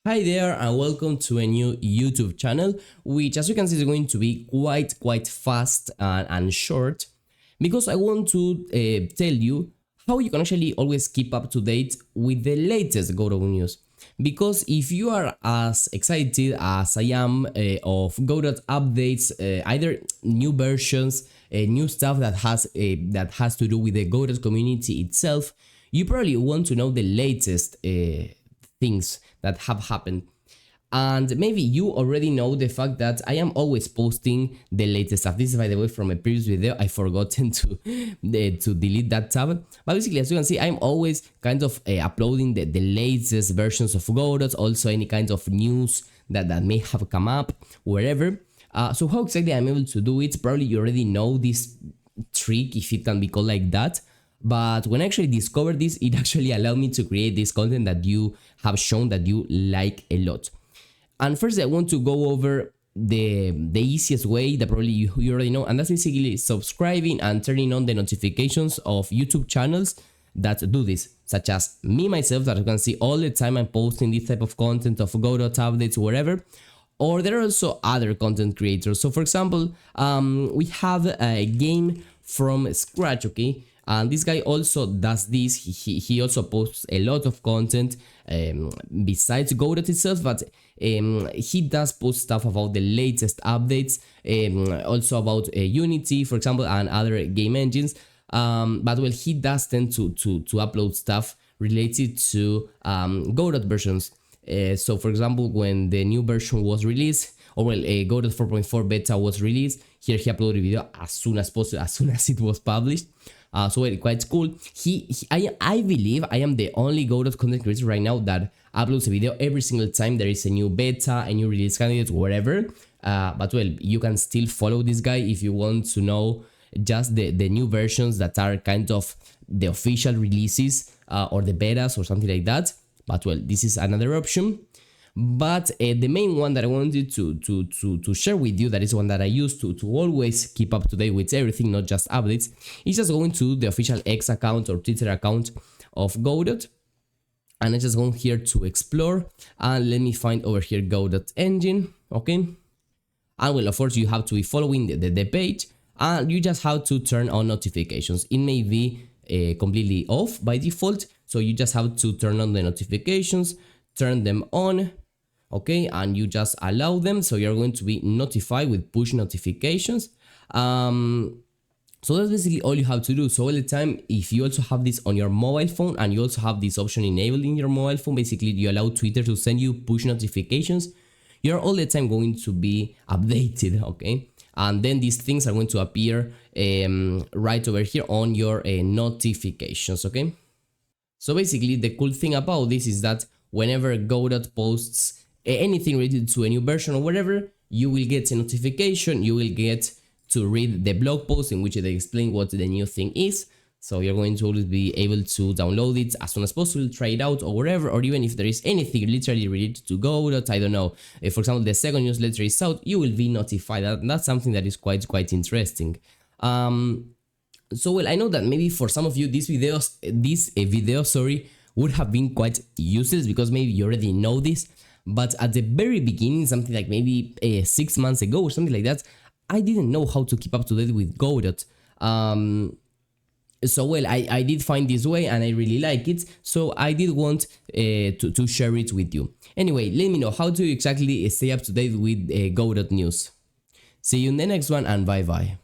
Hi there and welcome to a new YouTube channel, which as you can see is going to be quite fast and short, because I want to tell you how you can actually always keep up to date with the latest Godot news. Because if you are as excited as I am of Godot updates, either new versions, new stuff that has to do with the Godot community itself, you probably want to know the latest things that have happened. And maybe you already know the fact that I am always posting the latest stuff. This is, by the way, from a previous video. I forgotten to delete that tab. But basically, as you can see, I'm always kind of uploading the latest versions of Godot, also any kind of news that may have come up, wherever. So how exactly I'm able to do it? Probably you already know this trick, if it can be called like that. But when I actually discovered this, it actually allowed me to create this content that you have shown that you like a lot. And first I want to go over the easiest way that probably you already know, and that's basically subscribing and turning on the notifications of YouTube channels that do this, such as me myself, that you can see all the time I'm posting this type of content of Godot updates, wherever. Or there are also other content creators. So for example, we have a game from scratch, okay? And this guy also does this. He also posts a lot of content besides Godot itself, but he does post stuff about the latest updates, also about Unity, for example, and other game engines. But well, he does tend to upload stuff related to Godot versions. So for example, when the new version was released, or well, Godot 4.4 beta was released, here he uploaded a video as soon as possible, as soon as it was published. So well, quite cool. I believe I am the only Godot content creator right now that uploads a video every single time there is a new beta, a new release candidate, whatever. But well, you can still follow this guy if you want to know just the new versions that are kind of the official releases or the betas or something like that. But well, this is another option. But the main one that I wanted to share with you, that is one that I use to always keep up to date with everything, not just updates, is just going to the official X account or Twitter account of Godot. And I just go here to explore, and let me find over here Godot engine, okay? And well, of course, you have to be following the page, and you just have to turn on notifications. It may be completely off by default, so you just have to turn on the notifications, turn them on, okay, and you just allow them, so you're going to be notified with push notifications. So that's basically all you have to do. So all the time, if you also have this on your mobile phone and you also have this option enabled in your mobile phone, basically you allow Twitter to send you push notifications, you're all the time going to be updated, okay? And then these things are going to appear right over here on your notifications, okay? So basically the cool thing about this is that whenever Godot posts anything related to a new version or whatever, you will get a notification, you will get to read the blog post in which they explain what the new thing is. So you're going to always be able to download it as soon as possible, try it out or whatever, or even if there is anything literally related to Godot, I don't know, for example, the second newsletter is out, you will be notified. That's something that is quite interesting. So well, I know that maybe for some of you this video would have been quite useless because maybe you already know this, but at the very beginning, something like maybe 6 months ago or something like that, I didn't know how to keep up to date with Godot. So well, I did find this way and I really like it, so I did want to share it with you. Anyway, let me know how to exactly stay up to date with Godot news. See you in the next one, and bye bye.